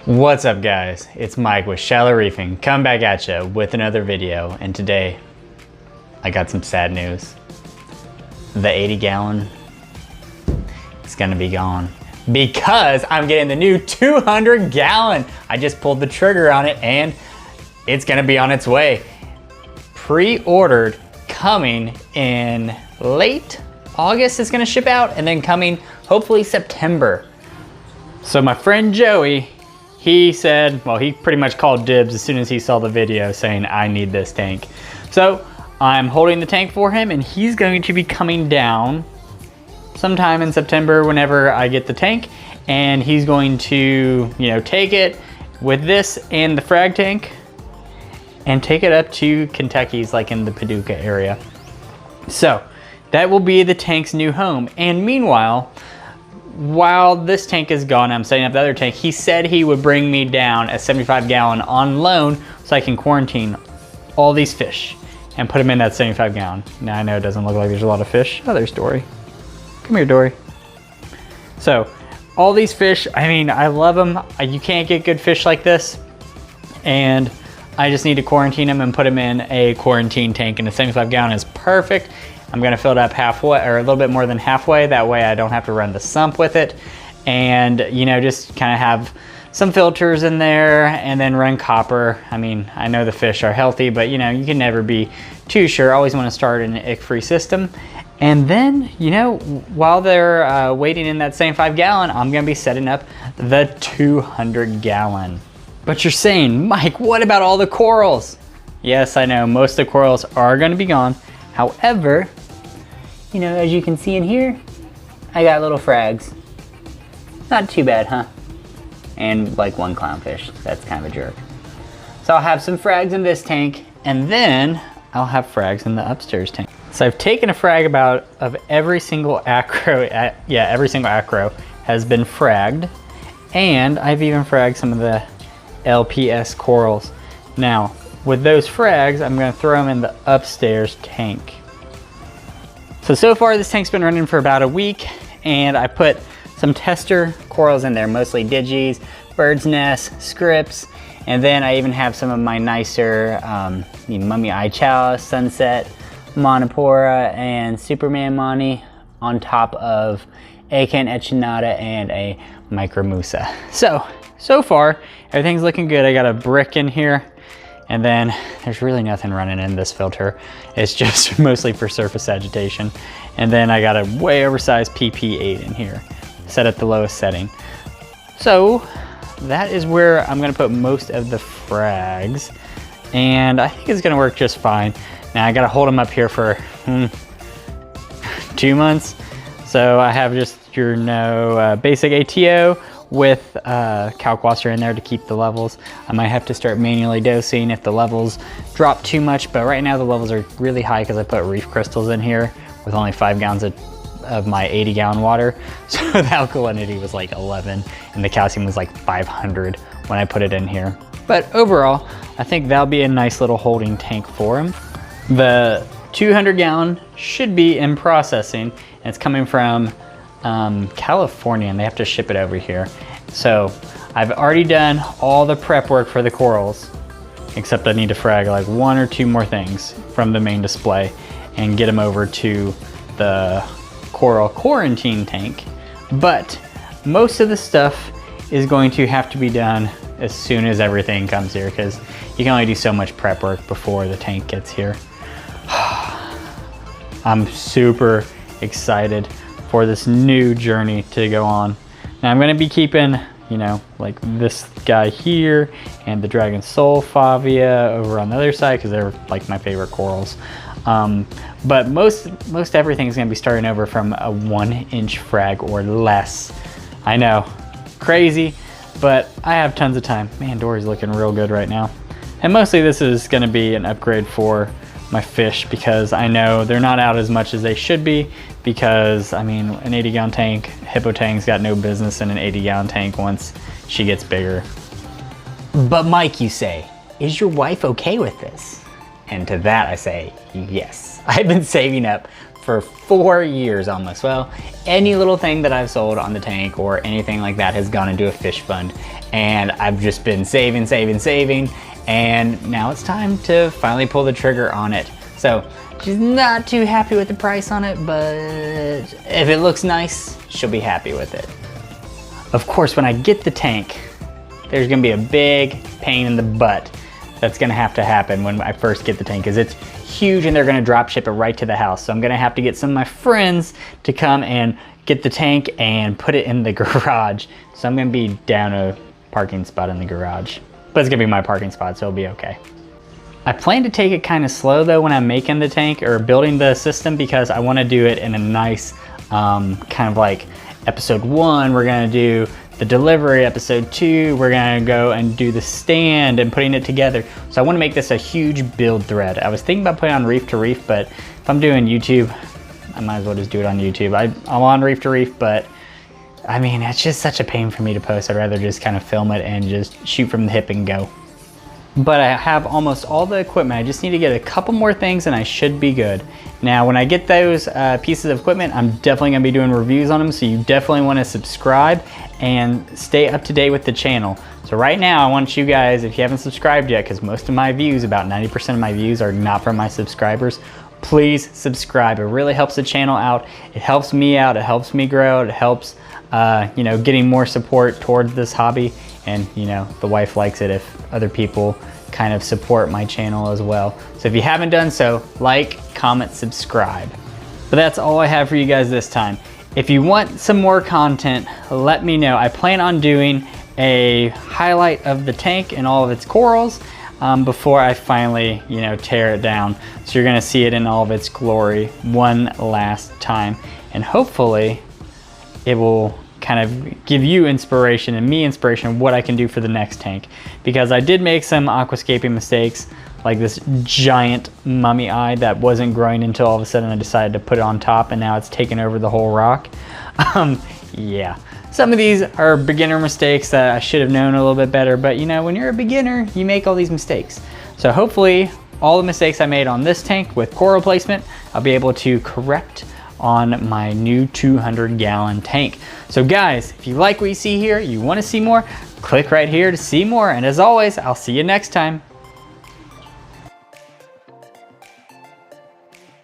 What's up guys, it's Mike with Shallow Reefing, coming back at you with another video, and today I got some sad news. The 80 gallon is gonna be gone because I'm getting the new 200 gallon. I just pulled the trigger on it and it's gonna be on its way. Pre-ordered, coming in late August is gonna ship out, and then coming hopefully September. So my friend Joey, he said, well, he pretty much called dibs as soon as he saw the video saying, I need this tank. So I'm holding the tank for him, and he's going to be coming down sometime in September whenever I get the tank. And he's going to, take it with this and the frag tank and take it up to Kentucky's, like in the Paducah area. So that will be the tank's new home. And meanwhile, while this tank is gone, I'm setting up the other tank. He said he would bring me down a 75 gallon on loan so I can quarantine all these fish and put them in that 75 gallon. Now I know it doesn't look like there's a lot of fish. Oh, there's Dory. Come here, Dory. So all these fish, I mean, I love them. You can't get good fish like this. And I just need to quarantine them and put them in a quarantine tank, and a 75 gallon is perfect. I'm gonna fill it up halfway, or a little bit more than halfway. That way I don't have to run the sump with it. And just kind of have some filters in there and then run copper. I mean, I know the fish are healthy, but you can never be too sure. I always wanna start an ick-free system. And then, while they're waiting in that same 5 gallon, I'm gonna be setting up the 200 gallon. But you're saying, Mike, what about all the corals? Yes, I know, most of the corals are gonna be gone. However, as you can see in here, I got little frags. Not too bad, huh? And like one clownfish, that's kind of a jerk. So I'll have some frags in this tank, and then I'll have frags in the upstairs tank. So I've taken a frag of every single acro, every single acro has been fragged, and I've even fragged some of the LPS corals. Now, with those frags, I'm gonna throw them in the upstairs tank. So far this tank's been running for about a week, and I put some tester corals in there, mostly digis, bird's nest, scripts, and then I even have some of my nicer mummy eye chalice, sunset, monopora, and Superman Mani on top of Acan echinata and a micromusa. So far, everything's looking good. I got a brick in here, and then there's really nothing running in this filter. It's just mostly for surface agitation. And then I got a way oversized PP8 in here, set at the lowest setting. So that is where I'm gonna put most of the frags, and I think it's gonna work just fine. Now I gotta hold them up here for 2 months. So I have just your basic ATO with kalkwasser in there to keep the levels. I might have to start manually dosing if the levels drop too much, but right now the levels are really high because I put reef crystals in here with only 5 gallons of my 80 gallon water. So the alkalinity was like 11 and the calcium was like 500 when I put it in here. But overall, I think that'll be a nice little holding tank for him. The 200 gallon should be in processing, and it's coming from California, and they have to ship it over here. So I've already done all the prep work for the corals, except I need to frag like 1 or 2 more things from the main display and get them over to the coral quarantine tank. But most of the stuff is going to have to be done as soon as everything comes here, because you can only do so much prep work before the tank gets here. I'm super excited for this new journey to go on. Now I'm gonna be keeping, like this guy here and the Dragon Soul Favia over on the other side because they're like my favorite corals. But most everything is gonna be starting over from a 1-inch frag or less. I know, crazy, but I have tons of time. Man, Dory's looking real good right now. And mostly this is gonna be an upgrade for my fish because I know they're not out as much as they should be, because I mean, an 80 gallon tank, Hippo Tang's got no business in an 80 gallon tank once she gets bigger. But Mike, you say, is your wife okay with this? And to that I say, yes. I've been saving up for 4 years almost. Well, any little thing that I've sold on the tank or anything like that has gone into a fish fund, and I've just been saving, and now it's time to finally pull the trigger on it. So she's not too happy with the price on it, but if it looks nice, she'll be happy with it. Of course, when I get the tank, there's gonna be a big pain in the butt that's gonna have to happen when I first get the tank, because it's huge and they're gonna drop ship it right to the house. So I'm gonna have to get some of my friends to come and get the tank and put it in the garage. So I'm gonna be down a parking spot in the garage, but it's gonna be my parking spot, so it'll be okay. I plan to take it kind of slow though when I'm making the tank or building the system, because I wanna do it in a nice kind of like episode 1, we're gonna do the delivery. Episode 2, we're gonna go and do the stand and putting it together. So I wanna make this a huge build thread. I was thinking about putting on Reef to Reef, but if I'm doing YouTube, I might as well just do it on YouTube. I'm on Reef to Reef, but I mean, it's just such a pain for me to post. I'd rather just kind of film it and just shoot from the hip and go. But I have almost all the equipment. I just need to get a couple more things and I should be good. Now, when I get those pieces of equipment, I'm definitely gonna be doing reviews on them, so you definitely wanna subscribe and stay up to date with the channel. So right now, I want you guys, if you haven't subscribed yet, because most of my views, about 90% of my views are not from my subscribers, please subscribe. It really helps the channel out. It helps me out, it helps me grow, it helps you know, getting more support towards this hobby. And you know, the wife likes it if other people kind of support my channel as well. So if you haven't done so, like, comment, subscribe. But that's all I have for you guys this time. If you want some more content, let me know. I plan on doing a highlight of the tank and all of its corals before I finally, you know, tear it down. So you're gonna see it in all of its glory one last time. And hopefully it will kind of give you inspiration and me inspiration of what I can do for the next tank. Because I did make some aquascaping mistakes, like this giant mummy eye that wasn't growing until all of a sudden I decided to put it on top, and now it's taken over the whole rock. Yeah, some of these are beginner mistakes that I should have known a little bit better, but you know, when you're a beginner, you make all these mistakes. So hopefully all the mistakes I made on this tank with coral placement, I'll be able to correct on my new 200-gallon tank. So guys, if you like what you see here, you want to see more, click right here to see more. And as always, I'll see you next time.